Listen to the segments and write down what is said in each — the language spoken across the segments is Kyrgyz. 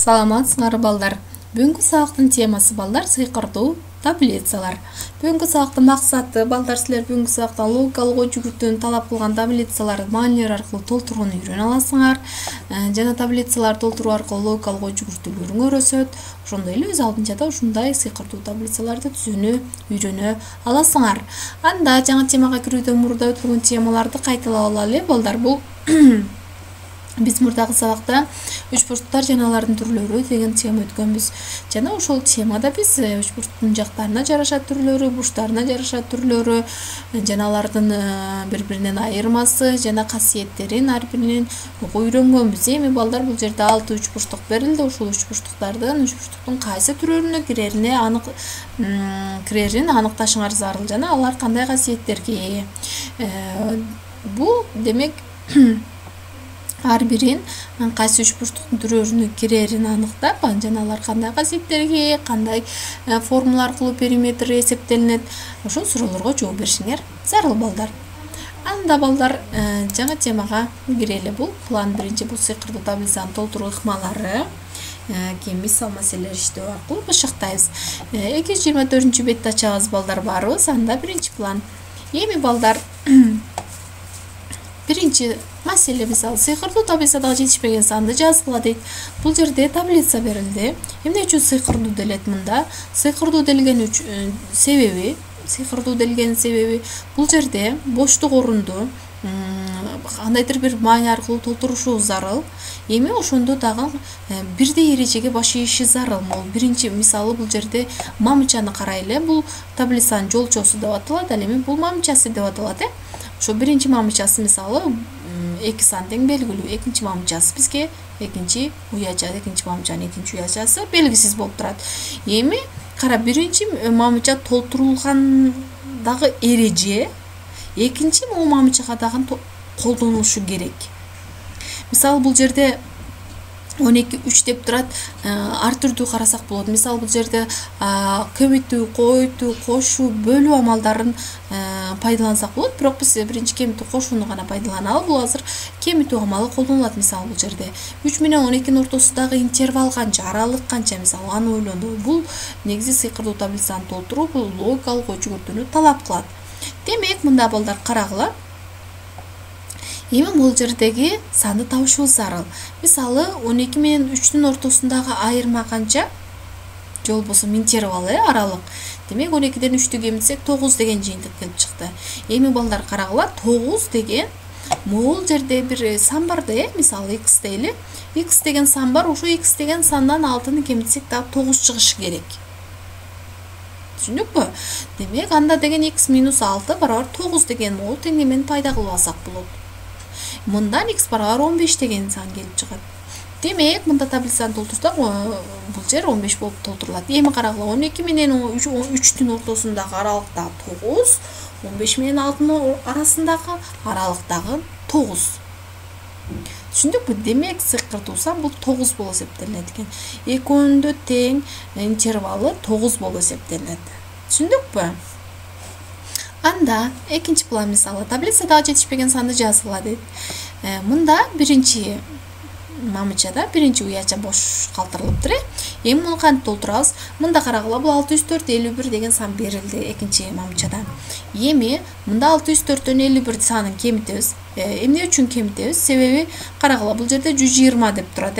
Саламатсыңар балдар. Бүгүнкү сабактын темасы балдар сыйкырдуу таблицалар. Бүгүнкү сабактын максаты балдар силер бүгүнкү сабакта логикалык ой жүгүртүүнү талап кылган таблицаларды маанилер аркылуу толтурууну үйрөнө аласыңар. Жана таблицаларды толтуруу аркылуу логикалык ой жүгүртүүлөрүң өрөсөт. Ошондой эле өз алдынча да ушундай сыйкырдуу таблицаларды түзүүнү үйрөнө аласыңар. Анда жаңы темага кирүүдөн мурда өткөн темаларды кайталап алалы балдар. Бул биз мурдагы сабакта үч бурчтуктар жана алардын түрлөрү деген тема өткөнбүз. Жана ошол темада биз үч бурчтуктун жактарына жараша түрлөрү, бурчтарына жараша түрлөрү, жана алардын бири-биринен айырмасы жана касиеттерин ар биринен үйрөнгөнбүз. Эми балдар бул жерде 6 үч бурчтук берилди. Ушул үч бурчтуктун кайсы түрүнө кирерин аныкташыңар зарыл жана алар кандай касиеттерге ээ. Бул демек ар бирин кайсы үч бурчтуктун түрүнө кирерин аныктап, жана алар кандай касиеттерге, кандай формула аркылуу периметр эсептелинет, ошол суроолорго жооп беришиңер зарыл балдар. Анда балдар жаңы темага кирели. Бул план биринчи, бул сыйкырдуу таблицаны толтуруу ыкмалары. Кийин мисал маселелер иштөө аркылуу бышыктайбыз. 224 бетти ачабыз балдар, барыбыз. Анда биринчи план. Эми балдар биринчи маселе, мисалы сыйкырдуу таблицадагы жетишпеген санды жазгыла дейт. Бул жерде таблица берилди. Эмне үчүн сыйкырдуу делет мында? Сыйкырдуу делген себеби бул жерде боштук орунду кандайдыр бир маани аркылуу толтурушубуз зарыл. Эми ошондо дагы бирдей эрежеге баш ийиши зарыл. Биринчи мисалы бул жерде мамычаны карайлы. Бул таблицанын жолчосу деп аталат, ал эми бул мамычасы деп аталат. Ошо биринчи мамычасы мисалы 2 сан тең белгилүү. Экинчи мамычасы бизге экинчи мамычанын экинчи уячасы белгисиз болуп турат. Эми кара, биринчи мамыча толтурулгандагы эреже экинчи мамычага дагы колдонулушу керек. Мисалы бул жерде 12-3 деп турат, ар түрдүү карасак болот. Мисалы бул жерде көмүтүү, койтуу, кошуу, бөлүү амалдарын пайдалансак болот. Бирок биз биринчи кемитүү кошууну гана пайдаланалы. Бул азыр кемитүү амалы колдонулат. Мисалы бул жерде 3 менен 12-нин ортосундагы интервал канча, аралык канча, мисалы аны ойлону. Бул негизи сыйкырдуу таблицаны толтуруу, бул логикалык ой жүгүртүүнү талап кылат. Демек мында балдар карагыла. Эми бул жердеги санды табышыбыз зарыл. Мисалы 12 менен 3-түн ортосундагы айырма канча? Же болбосо интервал, аралык. Демек 12ден 3-тү кемитсек 9 деген жыйынтык келип чыкты. Эми балдар карагыла, 9 деген бул жерде бир сан бар да, мисалы x дейли. X деген сан бар, ошо x деген сандан 6-ны кемитсек дагы 9 чыгышы керек. Түшүндүкпү? Демек анда деген x минус 6 барабар 9 деген могул теңдемени пайда кылып алсак болот. Мындан x барабар 15 деген сан келип чыгат. Демек мында таблицаны толтурсак, бул жер 15 болуп толтурулат. Эми карагыла, 12 менен 3-түн ортосундагы аралыкта 9, 15 менен 6-нын арасындагы аралыктагы 9. Түшүндүкпү? Демек сыйкырдуу сан бул 9 болуп эсептелинет экен. Экөөнүндө тең интервалы 9 болуп эсептелинет. Түшүндүкпү? Анда экинчи план, мисалы таблицадагы жетишпеген санды жазгыла дейт. Мында биринчи мамычада биринчи уяча бош калтырылыптыр. Эми муну кантип толтурабыз? Мында карагыла, бул 604,51 деген сан берилди экинчи мамычада. Эми мында 604дөн 51 санын кемитебиз. Эмне үчүн кемитебиз? Себеби карагыла, бул жерде 120 деп турат,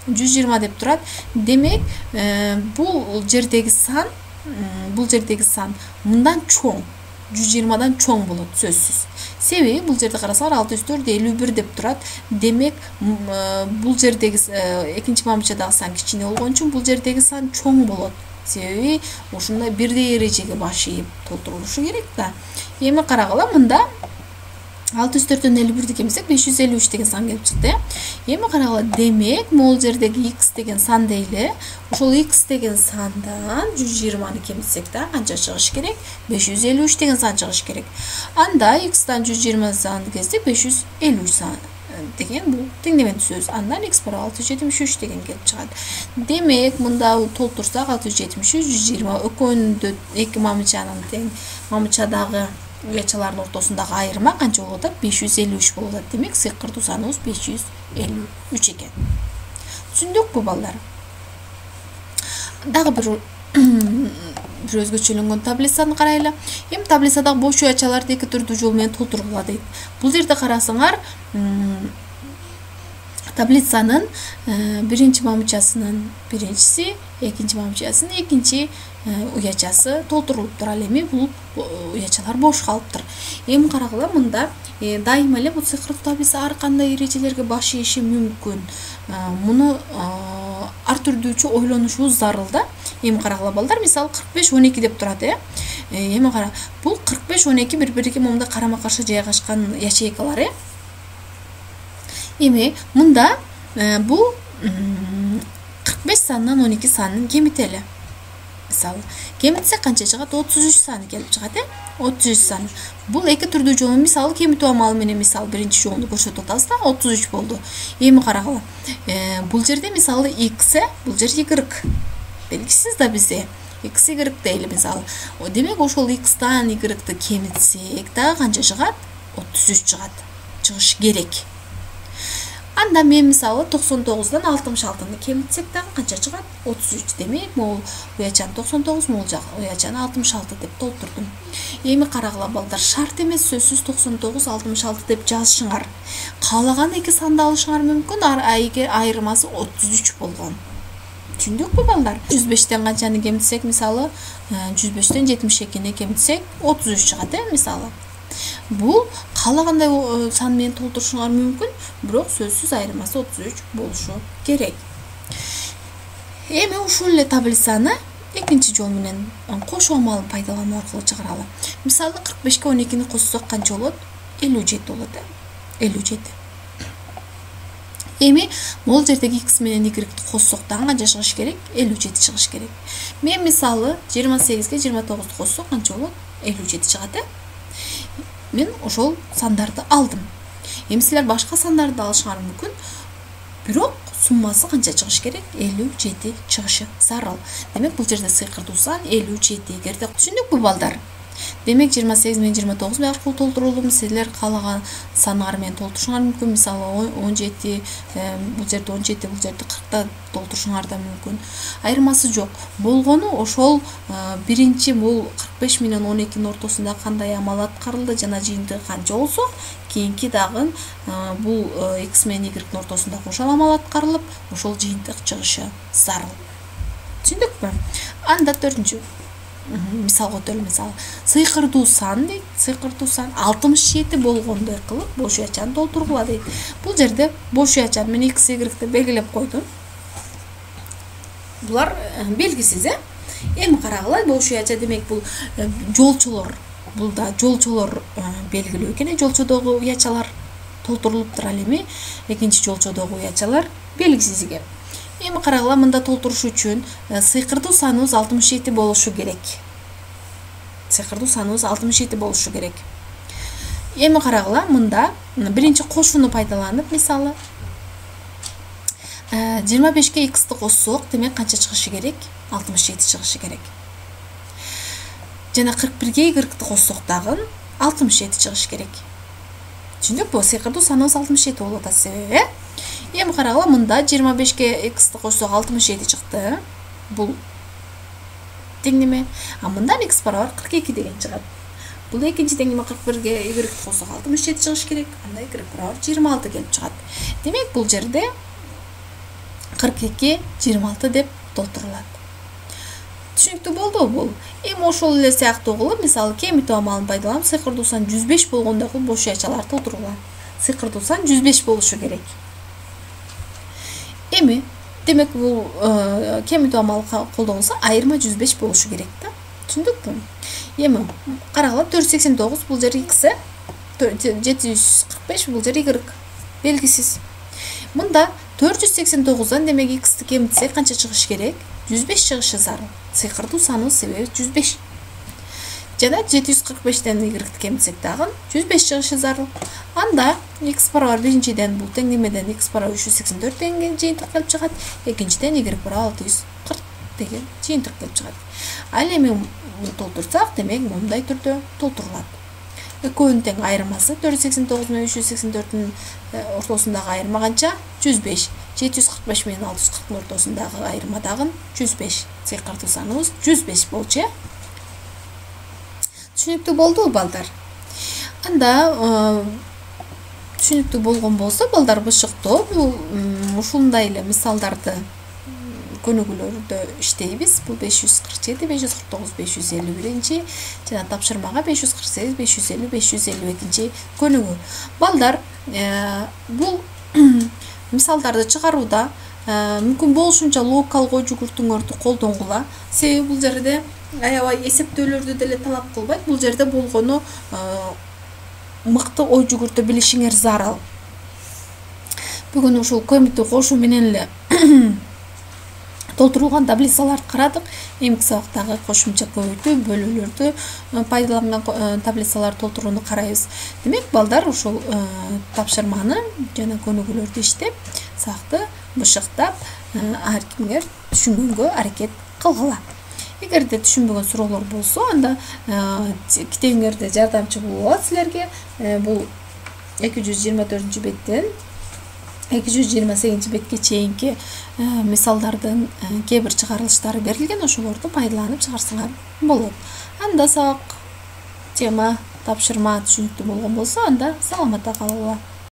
120 деп турат. Демек бул жердеги сан мындан чоң. 120дан чоң болот, сөзсүз. Себеби бул жерде карасаңар 604,51 деп турат. Демек бул жердеги экинчи мамычадагы сан кичине болгон үчүн бул жердеги сан чоң болот. Себеби ушундай бирдей эрежеге баш ийип толтурулушу керек да. Эми карагыла, мында 604дөн 51 кемисек 553 деген сан келип чыкты. Эми карагыла, демек могул жердеги x деген сан дейли. Ошол x деген сандан 120-ны кемитсек да канча чыгыш керек? 553 деген сан чыгыш керек. Анда x'дан 120 санды кезде 553 сан деген бул теңдемени түзөбүз. Андан x барабар 673 деген келип чыгат. Демек мында толтурсак 673, 120 экөөнүндө эки мамычанын тең мамычадагы уячалардын ортосундагы айырма канча болуп атат? 553 болуп атат. Демек сыйкырдуу саныбыз 553 экен. Түшүндүкпү балдар? Дагы бир өзгөчөлөнгөн таблицаны карайлы. Эми таблицадагы бош уячаларды эки түрдүү жол менен толтургула дейт. Бул жерде карасаңар, таблицанын биринчи мамычасынын биринчиси, экинчи мамычасынын экинчи уячасы толтурулуптур. Ал эми бул уячалар бош калыптыр. Эми карагыла, мында дайыма эле бул цифрлык таблица ар кандай эрежелерге баш ийиши мүмкүн. Муну ар түрдүүчү ойлонушубуз зарыл да. Эми карагыла балдар, мисалы 45-12 деп турат, Эми кара, бул 45-12 бири-бириге момундай карама-каршы жайгашкан ячейкалар, Эми мында бул 45 санынан 12 санын кемители. Мисалы, кемитсек канча чыгат? 33 саны келип чыгат, 33 саны. Бул эки түрдүү жолу, мисалы, кемитүү амалы менен мисалы биринчи жолунду көрсөтүп атабыз да, 33 болду. Эми карагыла. Бул жерде мисалы x, бул жер y. Белгисиз да бизде x y дейли мисалы. Демек ошол x-тан y-ты кемитсек дагы канча чыгат? 33 чыгат. Чыгыш керек. Анда мен мисалы 99-дан 66-ны кемитсек дагы канча чыгат? 33. Демек могул уячан 99, могул жак уячан 66 деп толтурдум. Эми карагыла балдар, шарт эмес, сөзсүз 99 66 деп жазышыңар. Каалаган эки санды алышыңар мүмкүн, айырмасы 33 болгон. Түшүндүкпү балдар? 105-тен канчаны кемитсек, мисалы 105-тен 72-ни кемитсек 33 чыгат, мисалы. Бул каалагандай сан менен толтурушуңар мүмкүн, бирок сөзсүз айырмасы 33 болушу керек. Эми ушул эле таблицаны экинчи жол менен кошуу амалын пайдалануу аркылуу чыгаралы. Мисалы 45-ке 12-ни коссок канча болот? 57 болот, 57. Эми бул жердеги x менен y-ти коссок дагы канча чыгыш керек? 57 чыгыш керек. Мен мисалы 28-ге 29-ду коссок канча болот? 57 чыгат, Мен ошол сандарды алдым. Эми силер башка сандарды алышыңар мүмкүн, бирок суммасы канча чыгыш керек? 57 чыгышы зарыл. Демек бул жерде сыйкырдуу сан 57 эгерде. Түшүндүкпү балдар? Демек 28 менен 29 аркылуу толтурулду. Силер каалаган сандар менен толтурушуңар мүмкүн. Мисалы 17, бул жерде 17, бул жерде 40 толтурушуңар да мүмкүн. Айырмасы жок. Болгону ошол биринчи бул 45 менен 12-нин ортосунда кандай амал аткарылды жана жыйынтыгы канча болсо, кийинки дагы бул x менен y-тин ортосунда ошол амал аткарылып, ошол жыйынтык чыгышы зарыл. Түшүндүкпү? Анда 4-чү мисал көтөрүл, мисалы сыйкырдуу сан дейт. Сыйкырдуу сан 67 болгондой кылып бош уячаны толтургула дейт. Бул жерде бош уячан менен x y-ти белгилеп койдум. Булар белгисиз, Эми карагыла, бош уяча демек бул жолчолор. Бул да жолчолор белгилүү экен. Жолчодогу уячалар толтурулуптур. Ал эми экинчи жолчодогу уячалар белгисиз экен. Эми карагыла, мында толтуруш үчүн сыйкырдуу саныбыз 67 болушу керек. Сыйкырдуу саныбыз 67 болушу керек. Эми карагыла, мында биринчи кошууну пайдаланып, мисалы 25-ке x-ти коссок, демек канча чыгышы керек? 67 чыгышы керек. Жана 41-ге y-ти коссок дагы 67 чыгыш керек. Түшүндүкпү? Сыйкырдуу саныбыз 67 болот себеби, Эми карагыла, мында 25-ке x-ти коссок 67 чыкты. Бул теңдеме. А мындан x барабар 42 деген чыгат. Бул экинчи теңдеме 41-ге y-ти коссок 67 чыгыш керек. Анда y барабар 26 келип чыгат. Демек бул жерде 42 26 деп толтурулат. Түшүнүктүү болду бул. Эми ошол эле сыяктуу кылып, мисалы кемитүү амалын пайдаланып, сыйкырдуу сан 105 болгондой кылып бош уячалар толтурулат. Сыйкырдуу сан 105 болушу керек. Эми демек бул кемитүү амалы колдонулса, айырма 105 болушу керек да. Түшүндүкпү? Эми карагыла, 489 бул жер x, 745 бул жер y. Белгисиз. Мында 489-дан демек x-ти кемитсек канча чыгыш керек? 105 чыгышы зарыл. Сыйкырдуу саныбыз себеби 105. Жана 745-тен y-ти кемитсек дагы 105 чыгышы зарыл. Анда x барабар биринчиден бул теңдемеден x барабар 384 деген жыйынтык келип чыгат. Экинчиден y барабар 640 деген жыйынтык келип чыгат. Ал эми толтурсак, демек мындай түрдө толтурулат. Экөөнүн тең айырмасы 489 менен 384-тин ортосундагы айырма канча? 105. 745 менен 640 ортосундагы айырмадагы 105 цифрдуу саныбыз 105 болчу. Түшүнүктүү болду балдар. Анда түшүнүктүү болгон болсо балдар бышыктоо бул ушундай эле мисалдарды көнүгүүлөрдө иштейбиз. Бул 547, 549, 551 жана тапшырмага 548, 550, 552 көнүгүү. Балдар бул мисалдарды чыгарууда мүмкүн болушунча логикалык ой жүгүртүүңөрдү колдонгула. Себеби бул жерде аябай эсептөөлөрдү деле талап кылбайт. Бул жерде болгону мыкты ой жүгүртө билишиңер зарыл. Бүгүн ушул көмүттү кошуу менен эле толтурулган таблицаларды карадык. Эмки сабактагы кошумча көбөйтүү, бөлүүлөрдү пайдаланган таблицаларды толтурууну карайбыз. Демек, балдар ушул тапшырманы жана көнүгүүлөрдү иштеп, сабакты бышыктап, ар кимдер түшүнгөнгө аракет кылгыла. Эгерде түшүнбөгөн суроолор болсо, анда китебиңерде жардамчы болуп алат силерге. Бул 224-беттен 228 чейинки мисалдардын кээ бир чыгарылыштары берилген, ошолорду пайдаланып чыгарсаңар болот. Анда сабак, тема, тапшырма түшүнүктүү болгон болсо, анда саламатта калгыла.